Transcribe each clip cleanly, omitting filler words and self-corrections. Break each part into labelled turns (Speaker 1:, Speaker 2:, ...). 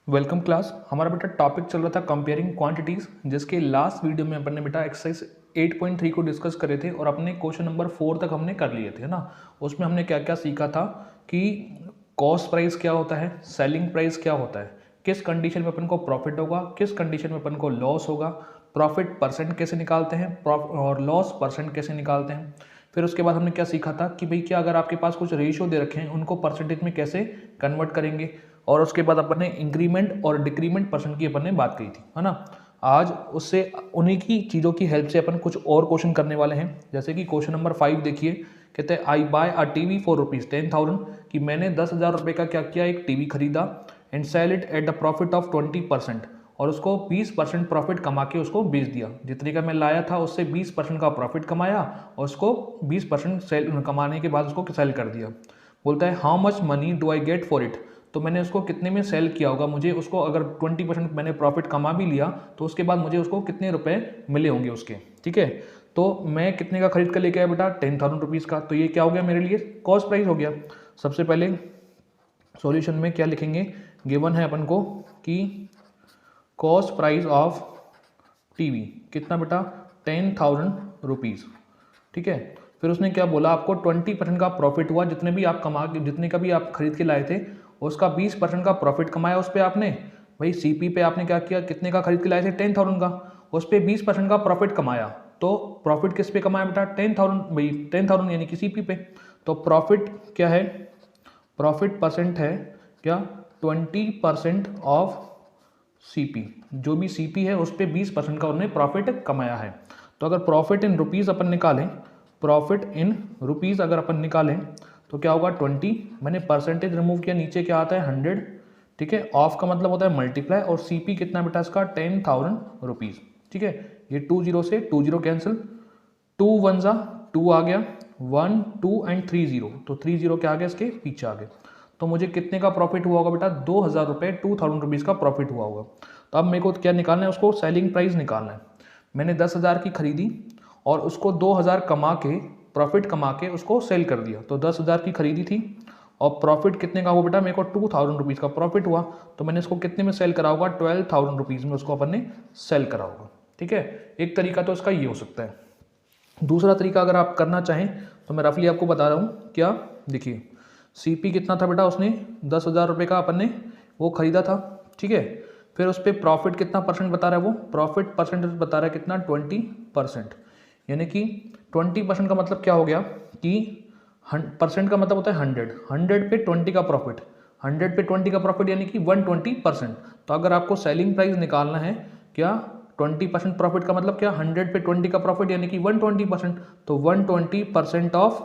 Speaker 1: Welcome class. हमारा बेटा topic चल रहा था कंपेयरिंग क्वांटिटीज़, जिसके लास्ट वीडियो में अपन ने बेटा एक्सरसाइज 8.3 को डिस्कस करे थे और अपने क्वेश्चन नंबर 4 तक हमने कर लिए थे, है ना। उसमें हमने क्या क्या सीखा था कि कॉस्ट प्राइस क्या होता है, सेलिंग प्राइस क्या होता है, किस कंडीशन में अपन को प्रॉफिट होगा, किस कंडीशन में अपन को लॉस होगा, प्रॉफिट परसेंट कैसे निकालते हैं और लॉस परसेंट कैसे निकालते हैं। फिर उसके बाद हमने क्या सीखा था कि भाई क्या अगर आपके पास कुछ रेशियो दे रखे हैं उनको परसेंटेज में कैसे कन्वर्ट करेंगे। और उसके बाद अपन ने इंक्रीमेंट और डिक्रीमेंट परसेंट की अपन ने बात की थी, है ना। आज उससे उन्हीं की चीज़ों की हेल्प से अपन कुछ और क्वेश्चन करने वाले हैं। जैसे कि क्वेश्चन नंबर 5 देखिए, कहते हैं आई बाय अ टीवी फॉर ₹10,000, कि मैंने 10,000 रुपये का क्या किया, एक टीवी खरीदा and sell it at the profit of 20%, और उसको 20% प्रॉफिट कमा के उसको बेच दिया। जितने का मैं लाया था उससे 20% का प्रॉफिट कमाया और उसको 20% सेल कमाने के बाद उसको सेल कर दिया। बोलता है how much money do I get for it, तो मैंने उसको कितने में सेल किया होगा, मुझे उसको अगर 20% मैंने प्रॉफिट कमा भी लिया तो उसके बाद मुझे उसको कितने रुपए मिले होंगे उसके। ठीक है, तो मैं कितने का खरीद कर लेके आया बेटा, 10,000 रुपीज़ का। तो ये क्या हो गया मेरे लिए, कॉस्ट प्राइस हो गया। सबसे पहले सॉल्यूशन में क्या लिखेंगे, गिवन है अपन को कि कॉस्ट प्राइस ऑफ टीवी कितना बेटा, 10,000 रुपीज़। ठीक है, फिर उसने क्या बोला, आपको 20% का प्रॉफिट हुआ, जितने भी आप कमा के जितने का भी आप खरीद के लाए थे उसका 20% का प्रॉफिट कमाया उस पर आपने। भाई सीपी पे आपने क्या किया, कितने का खरीद के लाए थे, 10,000 का, उस पर 20% का प्रॉफिट कमाया। तो प्रॉफिट किस पे कमाया बेटा, 10,000, भाई 10,000 यानी कि सीपी पे। तो प्रॉफिट क्या है, प्रॉफिट परसेंट है क्या, 20% ऑफ सीपी। जो भी सीपी है उस पर 20% का उन्होंने प्रॉफिट कमाया है। तो अगर प्रॉफिट इन रुपीज़ अपन निकालें, प्रॉफिट इन रुपीज़ अगर अपन निकालें तो क्या होगा, 20, मैंने परसेंटेज रिमूव किया, नीचे क्या आता है 100। ठीक है, ऑफ का मतलब होता है मल्टीप्लाई, और सीपी कितना बेटा इसका, 10,000 रुपीज़। ठीक है, ये 20 से 20 कैंसिल, 2 1 जा 2 आ गया, 1 2 एंड 3 0, तो 3 0 क्या आ गया, इसके पीछे आ गए। तो मुझे कितने का प्रॉफिट हुआ होगा बेटा, 2,000 रुपये, 2,000 रुपीज़ का प्रॉफिट हुआ होगा। तो अब मेरे को क्या निकालना है, उसको सेलिंग प्राइस निकालना है। मैंने 10,000 की खरीदी और उसको 2,000 कमा के, प्रॉफिट कमा के उसको सेल कर दिया। तो 10,000 की खरीदी थी और प्रॉफिट कितने का हुआ बेटा, मेरे को 2,000 रुपीज़ का प्रॉफिट हुआ। तो मैंने इसको कितने में सेल करा होगा, 12,000 रुपीज़ में उसको अपन ने सेल करा होगा। ठीक है, एक तरीका तो इसका ये हो सकता है। दूसरा तरीका अगर आप करना चाहें तो मैं रफली आपको बता रहा हूँ क्या, देखिए सीपी कितना था बेटा, उसने 10,000 रुपये का अपन ने वो खरीदा था। ठीक है, फिर उस पर प्रॉफिट कितना परसेंट बता रहा है, वो प्रॉफिट परसेंटेज बता रहा है कितना, 20%। यानी कि 20% का मतलब क्या हो गया कि परसेंट का मतलब होता है 100, 100 पे 20 का प्रॉफिट, 100 पे 20 का प्रॉफिट यानी कि 120%। तो अगर आपको सेलिंग प्राइस निकालना है क्या, 20% प्रॉफिट का मतलब क्या, 100 पे 20 का प्रॉफिट यानी कि 120%। तो 120% ऑफ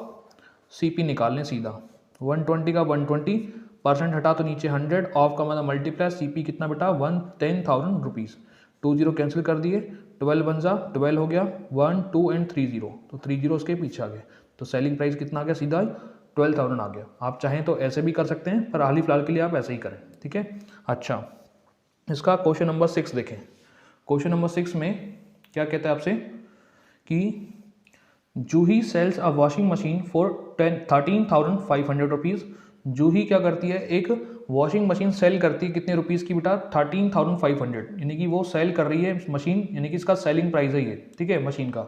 Speaker 1: सीपी निकाल लें सीधा, 120 का 120% हटा तो नीचे 100, ऑफ का मतलब मल्टीप्लाई, सीपी कितना बेटा, 10,000 रुपीज़। 2 0 कैंसिल कर दिए, 12 1 जा 12 हो गया, 1 2 एंड 3 0, तो 3 0 उसके पीछे आ गए। तो सेलिंग प्राइस कितना आ गया, सीधा 12,000 आ गया। आप चाहें तो ऐसे भी कर सकते हैं, पर हाल ही फिलहाल के लिए आप ऐसे ही करें। ठीक है, अच्छा इसका क्वेश्चन नंबर 6 देखें। क्वेश्चन नंबर 6 में क्या कहता है आपसे कि Juhi sells a washing machine for 13,500 rupees. Juhi क्या करती है, एक वॉशिंग मशीन सेल करती है, कितने रुपीज़ की बेटा, 13,500, यानी कि वो सेल कर रही है मशीन, यानी कि इसका सेलिंग प्राइस है ये। ठीक है, मशीन का।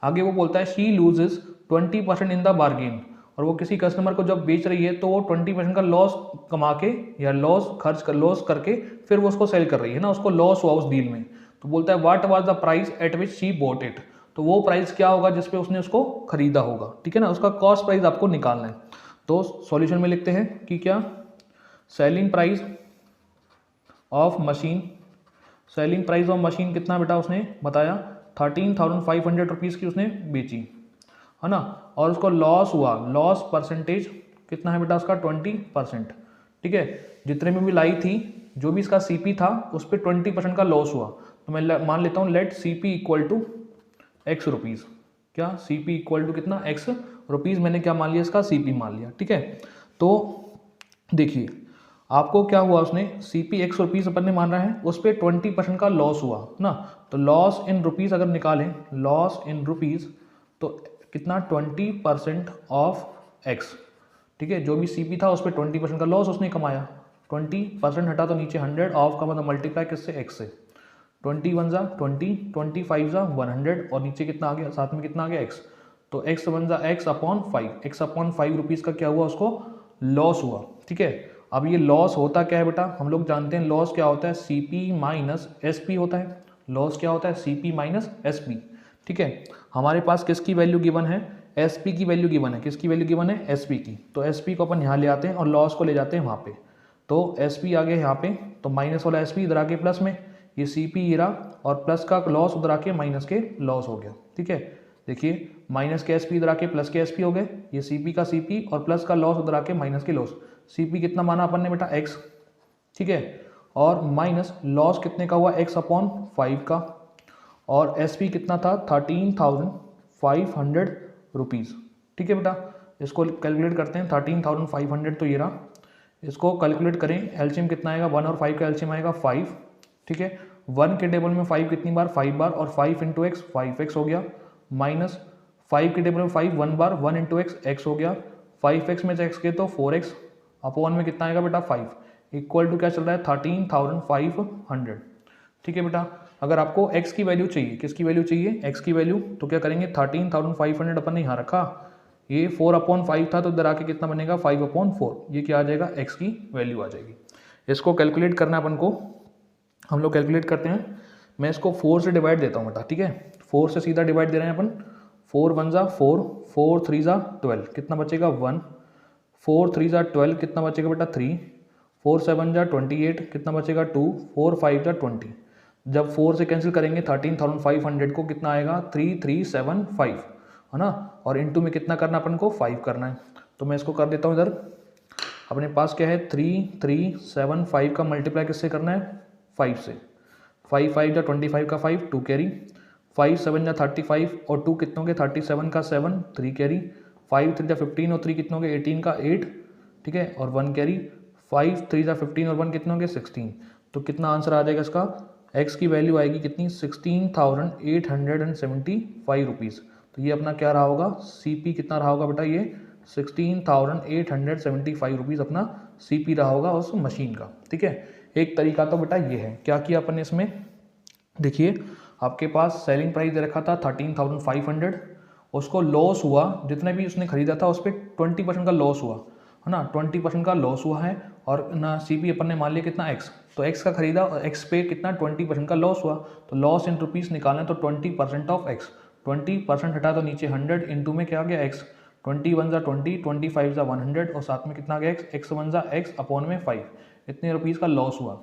Speaker 1: आगे वो बोलता है she loses 20% in the bargain, और वो किसी कस्टमर को जब बेच रही है तो वो 20% का लॉस कमा के या लॉस करके फिर वो उसको सेल कर रही है ना, उसको लॉस हुआ उस डील में। तो बोलता है what was the price at which she bought it, तो वो प्राइस क्या होगा जिसपे उसने उसको खरीदा होगा। ठीक है ना, उसका कॉस्ट प्राइस आपको निकालना है। तो सॉल्यूशन में लिखते हैं कि क्या, selling price of machine, selling price of machine कितना बेटा उसने बताया, 13,500 रुपीज़ की उसने बेची, है ना। और उसको लॉस हुआ, लॉस परसेंटेज कितना है बेटा उसका, 20%। ठीक है, जितने में भी लाई थी, जो भी इसका सीपी था उस पर 20% का लॉस हुआ। तो मैं मान लेता हूँ let CP equal to X rupees, क्या सीपी इक्वल टू कितना, एक्स रुपीज़, मैंने क्या मान लिया, इसका सीपी मान लिया। ठीक है, तो देखिए आपको क्या हुआ, उसने सीपी एक्स रुपीज़ अपन ने मान रहा है, उस पर 20% का लॉस हुआ ना। तो लॉस इन रुपीज़ अगर निकालें, लॉस इन रुपीज़, तो कितना, 20% ऑफ एक्स। ठीक है, जो भी सीपी था उस पर 20% का लॉस उसने कमाया। 20% हटा तो नीचे 100, ऑफ का मतलब मल्टीप्लाई किससे, एक्स से। 20 वन ज़ा 20, 25 ज़ा 100 और नीचे कितना आ गया, साथ में कितना आ गया, एक्स। तो एक्स वन ज़ा x upon 5, x upon 5 rupees का क्या हुआ, उसको लॉस हुआ। ठीक है, अब ये लॉस होता क्या है बेटा, हम लोग जानते हैं लॉस क्या होता है, C P minus S P होता है। लॉस क्या होता है, C P minus S P. ठीक है, हमारे पास किसकी वैल्यू गिवन है, एस पी की वैल्यू गिवन है। किसकी वैल्यू गिवन है, एस पी की। तो एस पी को अपन यहाँ ले आते हैं और लॉस को ले जाते हैं वहाँ पे। तो एस पी आ गया यहाँ पे, तो माइनस वाला एस पी इधर आके प्लस में, ये सी पी गिरा और प्लस का लॉस उधर आके माइनस के लॉस हो गया। ठीक है, देखिए माइनस के एस पी इधर आके प्लस के एस पी हो गए, ये सी पी का सी पी और प्लस का लॉस उधर आके माइनस के लॉस। सी पी कितना माना अपन ने बेटा, एक्स। ठीक है, और माइनस लॉस कितने का हुआ, एक्स अपॉन 5 का, और एस पी कितना था, 13,500 रुपीज़। ठीक है बेटा, इसको कैलकुलेट करते हैं, 13,500 तो ये रहा। इसको कैलकुलेट करें, एलसीएम कितना आएगा, 1 और 5 का एलसीएम आएगा 5। ठीक है, 1 के टेबल में 5 कितनी बार, 5 बार, और 5 इंटू एक्स 5x हो गया, माइनस 5 के टेबल में 5 1 बार, 1 इंटू एक्स एक्स हो गया, 5x में से x के तो 4x, अपॉन में कितना आएगा बेटा 5, इक्वल टू क्या चल रहा है, 13,500। ठीक है बेटा, अगर आपको x की वैल्यू चाहिए, किसकी वैल्यू चाहिए, x की वैल्यू, तो क्या करेंगे, 13,500 अपन ने यहाँ रखा, ये 4/5 था तो इधर आके कितना बनेगा, 5/4। ये क्या आ जाएगा, x की वैल्यू आ जाएगी। इसको कैलकुलेट करना अपन को, हम लोग कैलकुलेट करते हैं। मैं इसको 4 से डिवाइड देता हूँ बेटा। ठीक है, 4 से सीधा डिवाइड दे रहे हैं अपन। 4 1 ज़ा 4, 4 3 ज़ा 12, कितना बचेगा 1, 4 3 ज़ा 12, कितना बचेगा बेटा 3, 4 7 ज़ा 28, कितना बचेगा 2, 4 5 ज़ा 20। जब 4 से कैंसिल करेंगे 13,500 को कितना आएगा, 3375, है ना। और इंटू में कितना करना अपन को, 5 करना है। तो मैं इसको कर देता हूँ इधर, अपने पास क्या है, 3375 का मल्टीप्लाई किससे करना है, 5 से। 5 5 जा 25 का 5, 2 कैरी, 5 7 जा 35 और 2 कितनों के, 37 का 7, 3 कैरी, 5 3 जा 15 और 3 कितनों के, 18 का 8। ठीक है, और 1 कैरी, 5 3 जा 15 और 1 कितनों के, 16। तो कितना आंसर आ जाएगा इसका, x की वैल्यू आएगी कितनी, 16,875 रुपीज़। तो ये अपना क्या रहा होगा, CP कितना रहा होगा बेटा, ये 16,875 रुपीज़ अपना CP रहा होगा उस मशीन का। ठीक है, एक तरीका तो बेटा ये है। क्या किया अपन ने इसमें, देखिए आपके पास सेलिंग प्राइस दे रखा था 13,500, उसको लॉस हुआ, जितने भी उसने खरीदा था उस पर 20% का लॉस हुआ, है ना, 20% का लॉस हुआ है। और ना CP अपन ने मान लिया कितना, x, तो x का खरीदा और x पे कितना 20% का लॉस हुआ। तो लॉस इन रुपीज़ निकालना है तो 20% ऑफ x, 20% हटा तो नीचे 100, इंटू में क्या आ गया, x, 20 1 ज़ा 20, 25 ज़ा 100 और साथ में कितना आ गया, x 1 ज़ा x अपॉन में 5, इतने रुपीज़ का लॉस हुआ।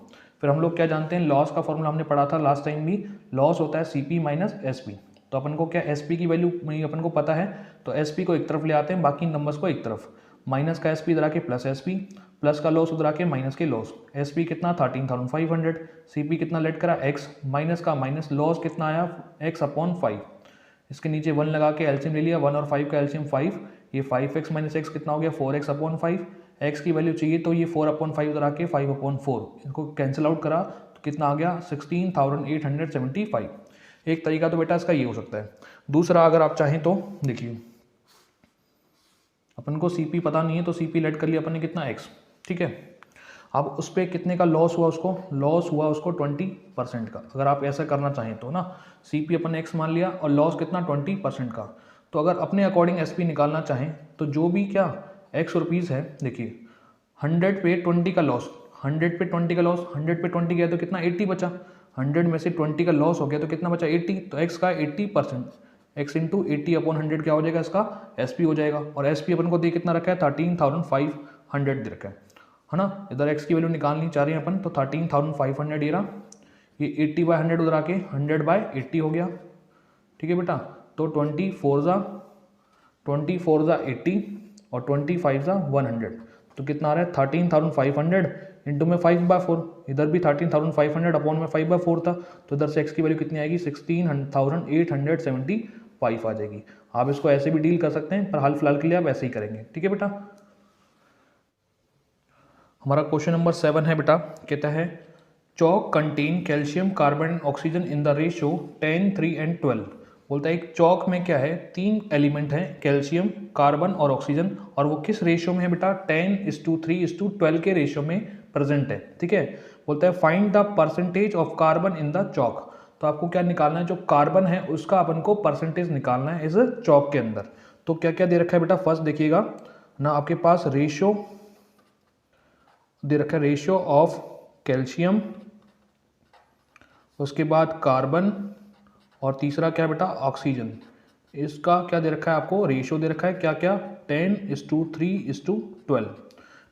Speaker 1: फिर हम लोग क्या जानते हैं, लॉस का फॉर्मूला हमने पढ़ा था लास्ट टाइम भी, लॉस होता है CP माइनस SP। तो अपन को क्या, SP की वैल्यू अपन को पता है, तो SP को एक तरफ ले आते हैं, बाकी नंबर्स को एक तरफ। माइनस का SP इधर आके प्लस SP, प्लस का लॉस उधर आके माइनस के लॉस। SP कितना 13,500, CP कितना लेट करा x, माइनस का माइनस, लॉस कितना आया x अपॉन 5। इसके नीचे 1 लगा के एलसीएम ले लिया, 1 और 5 का एलसीएम 5, ये 5x माइनस x कितना हो गया, 4x अपॉन 5। x की वैल्यू चाहिए तो ये 4/5 उधर आके 5/4, इनको कैंसिल आउट करा तो कितना आ गया, 16,875। एक तरीका तो बेटा इसका ये हो सकता है। दूसरा अगर आप चाहें तो देखिए, अपन को CP पता नहीं है तो CP लेट कर लिया अपन ने कितना, x। ठीक है, अब उस पर कितने का लॉस हुआ, उसको लॉस हुआ उसको 20% का। अगर आप ऐसा करना चाहें तो ना, CP अपन ने x मान लिया और लॉस कितना 20% का। तो अगर अपने अकॉर्डिंग SP निकालना चाहें तो जो भी क्या x रुपीज़ है, देखिए 100 पे 20 का लॉस, 100 पे 20 का लॉस, 100 पे 20 गया तो कितना 80 बचा, 100 में से 20 का लॉस हो गया तो कितना बचा 80। तो x का 80%, x इंटू 80/100 क्या हो जाएगा, इसका SP हो जाएगा। और SP अपन को दे कितना रखा है, 13,500 दे रखा है ना। इधर x की वैल्यू निकालनी चाह रहे हैं अपन, तो 13,500 ये रहा, ये 80/100 उधर आके 100/80 हो गया। ठीक है बेटा, तो 24 ज़ा 80 और 25 ज़ा 100, तो कितना आ रहा है 13,500 इंटू में 5/4, इधर भी 13,500 अपॉन में 5/4 था, तो इधर से x की वैल्यू कितनी आएगी, 16,875 आ जाएगी। आप इसको ऐसे भी डील कर सकते हैं, पर हाल फिलहाल के लिए आप ऐसे ही करेंगे। ठीक है बेटा, हमारा क्वेश्चन नंबर 7 है बेटा, कहता है chalk contain calcium carbon and oxygen in the ratio 10 3 and 12। बोलता है एक चौक में क्या है, 3 एलिमेंट हैं, कैल्शियम, कार्बन और ऑक्सीजन, और वो किस रेशियो में है बेटा, 10:3:12 के रेशियो में प्रेजेंट है, ठीक है। बोलता है find the percentage of carbon in the chalk. तो आपको क्या निकालना है, जो कार्बन है उसका अपन को परसेंटेज निकालना है इस चॉक के अंदर। तो क्या क्या दे रखा है बेटा, फर्स्ट देखिएगा ना, आपके पास रेशियो दे रखा है, रेशियो ऑफ कैल्शियम, उसके बाद कार्बन, और तीसरा क्या बेटा, ऑक्सीजन। इसका क्या दे रखा है आपको, रेशियो दे रखा है, क्या क्या, 10:3:12,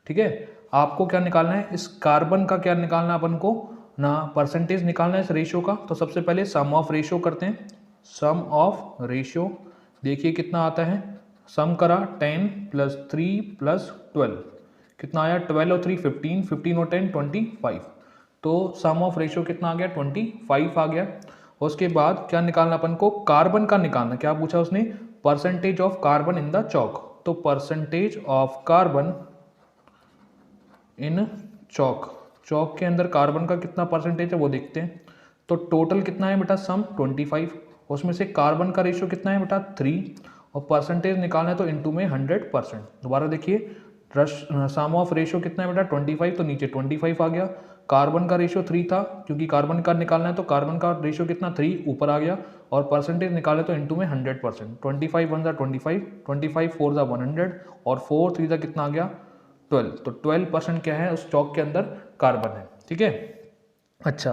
Speaker 1: ठीक है। आपको क्या निकालना है, इस कार्बन का क्या निकालना है अपन को ना, परसेंटेज निकालना है इस रेशियो का। तो सबसे पहले सम ऑफ रेशियो करते हैं, सम ऑफ रेशियो देखिए कितना आता है, सम करा 10 + 3 + 12 कितना आया, 12 और 3 15, 15 और 10 25। तो सम ऑफ रेशियो कितना आ गया, 25 आ गया। उसके बाद क्या निकालना अपन को, कार्बन का निकालना, क्या पूछा उसने, percentage of carbon in the chalk. तो percentage of carbon in chalk, chalk के अंदर कार्बन का कितना परसेंटेज है वो देखते हैं। तो टोटल कितना है बेटा, सम 25, उसमें से कार्बन का रेशियो कितना है बेटा 3, और परसेंटेज निकालना है तो इनटू में 100%। दोबारा देखिए, सम ऑफ रेशियो कितना है बेटा 25, तो नीचे 25 आ गया। कार्बन का रेशियो 3 था, क्योंकि कार्बन का निकालना है तो कार्बन का रेशियो कितना 3 ऊपर आ गया, और परसेंटेज निकाले तो इनटू में 100%। 25 × 1 = 25, 25 4 = 100, और 4 3 कितना आ गया 12। तो 12% क्या है उस चॉक के अंदर, कार्बन है, ठीक है। अच्छा,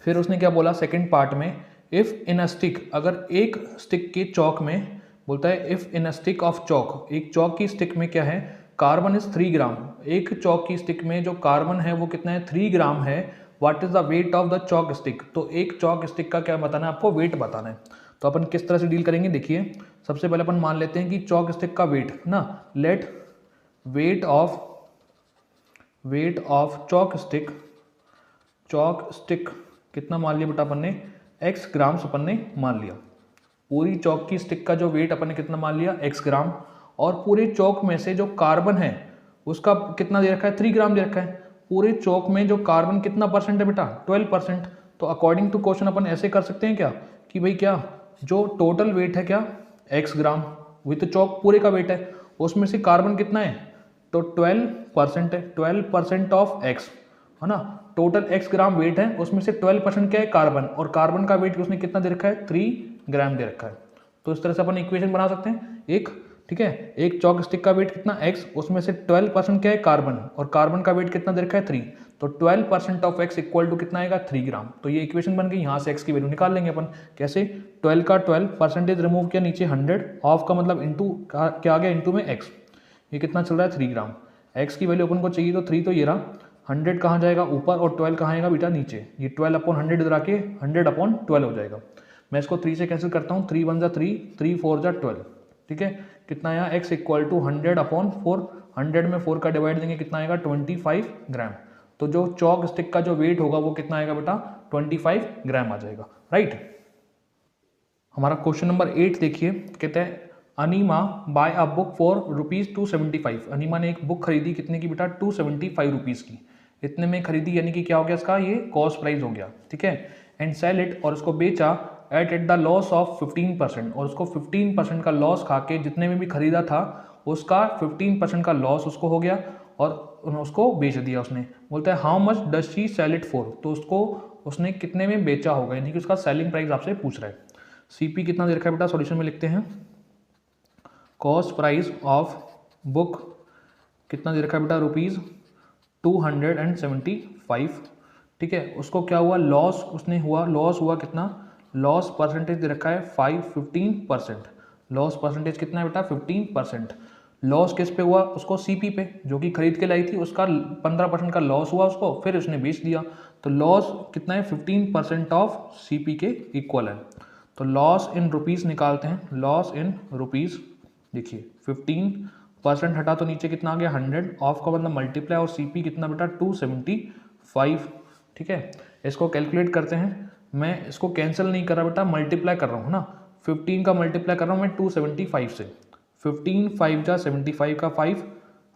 Speaker 1: फिर उसने क्या बोला सेकंड पार्ट में, इफ़ इन अ स्टिक, अगर एक स्टिक के चॉक में, बोलता है if in a stick of chalk, एक चॉक की स्टिक में क्या है, कार्बन इज 3 ग्राम। एक चॉक की स्टिक में जो कार्बन है वो कितना है, 3 ग्राम है। What is the weight of the chalk stick. तो एक चॉक स्टिक का क्या बताना है आपको, वेट बताना है। तो अपन किस तरह से डील करेंगे, देखिए सबसे पहले अपन मान लेते हैं कि चॉक स्टिक का वेट ना, let weight of chalk stick कितना मान लिया बेटा अपन ने, x ग्राम्स अपन ने मान लिया। पूरी चौक की स्टिक का जो वेट अपन ने कितना मान लिया, x ग्राम। और पूरे चौक में से जो कार्बन है उसका कितना दे रखा है, 3 ग्राम दे रखा है। पूरे चौक में जो कार्बन कितना परसेंट है बेटा, 12%। तो अकॉर्डिंग टू क्वेश्चन अपन ऐसे कर सकते हैं क्या, कि भाई क्या जो टोटल वेट है क्या, x ग्राम, वही तो चौक पूरे का वेट है, उसमें से कार्बन कितना है, तो 12% है। 12% ऑफ x है ना, टोटल x ग्राम वेट है, उसमें से 12% क्या है, कार्बन। और कार्बन का वेट उसने कितना दे रखा है, 3 ग्राम दे रखा है। तो इस तरह से अपन इक्वेशन बना सकते हैं एक, ठीक है। एक चॉक स्टिक का वेट कितना x, उसमें से 12% क्या है, कार्बन, और कार्बन का वेट कितना दे रखा है 3। तो 12% ऑफ x इक्वल टू कितना आएगा, 3 ग्राम। तो ये इक्वेशन बन गई, यहाँ से x की वैल्यू निकाल लेंगे अपन। कैसे, 12 का 12% रिमूव किया, नीचे 100, ऑफ का मतलब इंटू क्या आ गया, इंटू में x। ये कितना चल रहा है, 3 ग्राम। x की वैल्यू अपन को चाहिए तो 3, तो ये रहा। 100 कहाँ जाएगा ऊपर, और 12 कहाँ आएगा बेटा नीचे। ये 12/100 इधर आके 100/12 हो जाएगा। मैं इसको 3 से कैंसिल करता हूँ, 3 1 = 3, 3 4 = 12, ठीक है। कितना आया, x इक्वल टू 100/4, 100 में 4 का डिवाइड देंगे कितना आएगा, 25 ग्राम। तो जो चॉक स्टिक का जो वेट होगा वो कितना आएगा बेटा, 25 ग्राम आ जाएगा, राइट। हमारा क्वेश्चन नंबर 8 देखिए, कहते हैं enema bye a book for ₹275। Enema ने एक बुक खरीदी, कितने की बेटा, 275 रुपीज़ की। इतने में खरीदी यानी कि क्या हो गया इसका, ये कॉस्ट प्राइस हो गया, ठीक है। एंड सेल इट, और उसको बेचा एट द लॉस ऑफ 15%, और उसको 15% का लॉस खा के, जितने में भी खरीदा था उसका 15% का लॉस उसको हो गया, और उसको बेच दिया उसने। बोलता है how much does she sell it for. तो उसको उसने कितने में बेचा होगा, यानी कि उसका सेलिंग प्राइस आपसे पूछ रहा है। सीपी कितना दे रखा है बेटा, सॉल्यूशन में लिखते हैं, कॉस्ट प्राइस ऑफ बुक कितना दे रखा है बेटा, ₹275, ठीक है। उसको क्या हुआ, लॉस उसने हुआ, लॉस हुआ कितना, लॉस परसेंटेज दे रखा है 15%। लॉस परसेंटेज कितना है बेटा, 15%। लॉस किस पे हुआ, उसको सीपी पे, जो कि खरीद के लाई थी, उसका 15% का लॉस हुआ उसको, फिर उसने बेच दिया। तो लॉस कितना है, 15% ऑफ सीपी के इक्वल है। तो लॉस इन रुपीज़ निकालते हैं, लॉस इन रुपीज़। देखिए 15% हटा तो नीचे कितना आ गया, 100, ऑफ का मतलब मल्टीप्लाई, और सीपी कितना बेटा, 275, ठीक है। इसको कैलकुलेट करते हैं, मैं इसको कैंसिल नहीं कर रहा बेटा, मल्टीप्लाई कर रहा हूँ ना। 15 का मल्टीप्लाई कर रहा हूँ मैं 275 से, 15 5 जा 75 का 5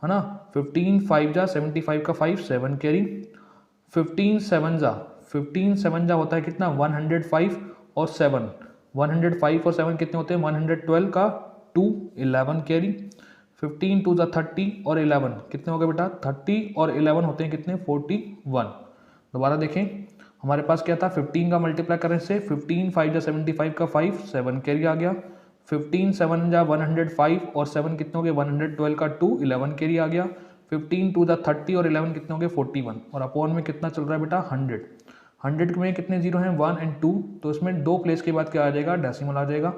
Speaker 1: है ना, 15 5 जा 75 का 5, 7 कैरी, 15 7 जा होता है कितना, 105 और 7, 105 और 7 कितने होते हैं, 112 का 2, 11 कैरी, 15 टू द 30 और 11 कितने हो गए बेटा, 30 और 11 होते हैं कितने, 41। दोबारा देखें, हमारे पास क्या था, 15 का मल्टीप्लाई करने से 15 5 जा 75 का 5, 7 कैरी आ गया। 15 7 जा 105 और 7 कितने हो गए, 112 का 2, 11 कैरी आ गया। 15 टू द 30 और 11 कितने हो गए, 41 और अपॉन में कितना चल रहा है बेटा, 100। 100 में कितने जीरो हैं, 1 एंड 2, तो इसमें 2 प्लेस के बाद क्या आ जाएगा, डेसिमल आ जाएगा।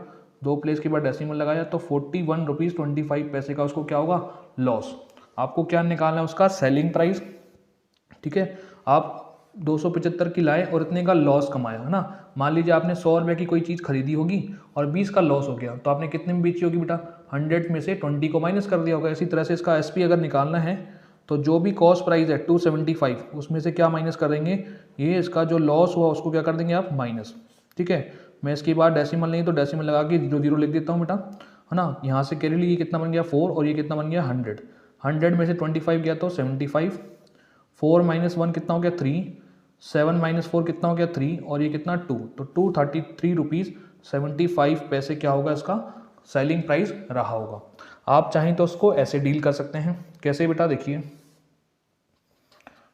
Speaker 1: 2 प्लेस के बाद डेसिमल लगाया तो 41 रुपीज़ 25 पैसे का उसको क्या होगा, लॉस। आपको क्या निकालना है, उसका सेलिंग प्राइस। ठीक है, आप 275 की लाए और इतने का लॉस कमाया है ना। मान लीजिए आपने 100 रुपये की कोई चीज़ खरीदी होगी और 20 का लॉस हो गया, तो आपने कितने में बेची होगी बेटा, 100 में से 20 को माइनस कर दिया होगा। इसी तरह से इसका एसपी अगर निकालना है तो जो भी कॉस्ट प्राइस है 275, उसमें से क्या माइनस कर देंगे, ये इसका जो लॉस हुआ उसको क्या कर देंगे आप, माइनस। ठीक है, मैं इसके बाद डेसिमल नहीं तो डेसिमल लगा के 0 0 लिख देता हूँ बेटा, है ना। यहाँ से कैरी ली, ये कितना बन गया 4 और ये कितना बन गया 100। 100 में से 25 गया तो 75, 4 माइनस 1 कितना हो गया 3, 7 माइनस 4 कितना हो गया 3 और ये कितना 2, तो 233 रुपीज़ 75 पैसे क्या होगा, इसका सेलिंग प्राइस रहा होगा। आप चाहें तो उसको ऐसे डील कर सकते हैं। कैसे बेटा, देखिए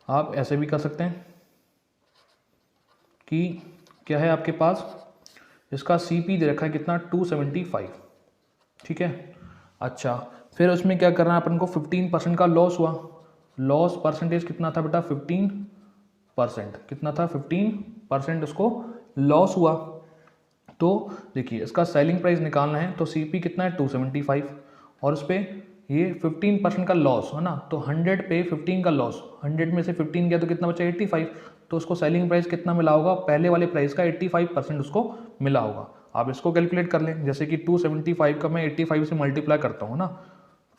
Speaker 1: आप ऐसे भी कर सकते हैं कि क्या है आपके पास, इसका सीपी दे रखा है कितना 275। ठीक है, अच्छा फिर उसमें क्या करना है अपन को, 15% का लॉस हुआ। लॉस परसेंटेज कितना था बेटा, 15%। कितना था, 15% उसको लॉस हुआ। तो देखिए इसका सेलिंग प्राइस निकालना है तो सीपी कितना है 275 और उस पर ये 15% का लॉस है ना, तो 100 पे 15 का लॉस, 100 में से 15 गया तो कितना बचा 85, तो उसको सेलिंग प्राइस कितना मिला होगा, पहले वाले प्राइस का 85% उसको मिला होगा। आप इसको कैलकुलेट कर लें, जैसे कि 275 का मैं 85 से मल्टीप्लाई करता हूँ ना।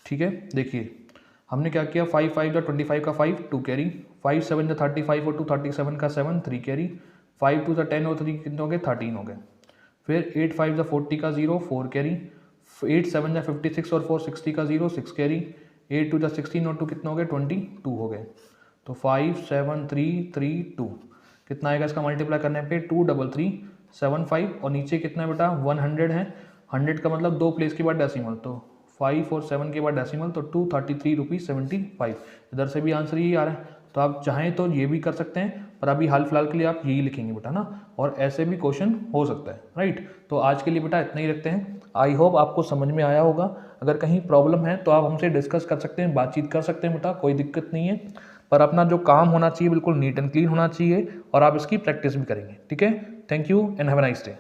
Speaker 1: ठीक है, देखिए हमने क्या किया, 5 5 का 25 का 5, 2 कैरी, 5 7 का 35 और 2 37 का 7, 3 कैरी, 5 2 का 10 और 3 कितने हो गए, 13 हो गए। फिर 8 5 का 40 का 0, 4 कैरी, 8 7 का 56 और 4 60 का 0, 6 कैरी, 8 2 का 16 और 2 कितने हो गए, 22 हो गए। तो 5 7 3 3 2 कितना आएगा, इसका मल्टीप्लाई करने पे 23375 और नीचे कितना है बेटा 100 है। 100 का मतलब 2 प्लेस के बाद डेसिमल, तो 5 और 7 के बाद डेसिमल, तो 233 रुपीज़ 75। इधर से भी आंसर यही आ रहा है। तो आप चाहें तो ये भी कर सकते हैं, पर अभी हाल फिलहाल के लिए आप यही लिखेंगे बेटा ना, और ऐसे भी क्वेश्चन हो सकता है, राइट। तो आज के लिए बेटा इतना ही रखते हैं। आई होप आपको समझ में आया होगा। अगर कहीं प्रॉब्लम है तो आप हमसे डिस्कस कर सकते हैं, बातचीत कर सकते हैं बेटा, कोई दिक्कत नहीं है। पर अपना जो काम होना चाहिए बिल्कुल नीट एंड क्लीन होना चाहिए और आप इसकी प्रैक्टिस भी करेंगे। ठीक है, thank you and have a nice day.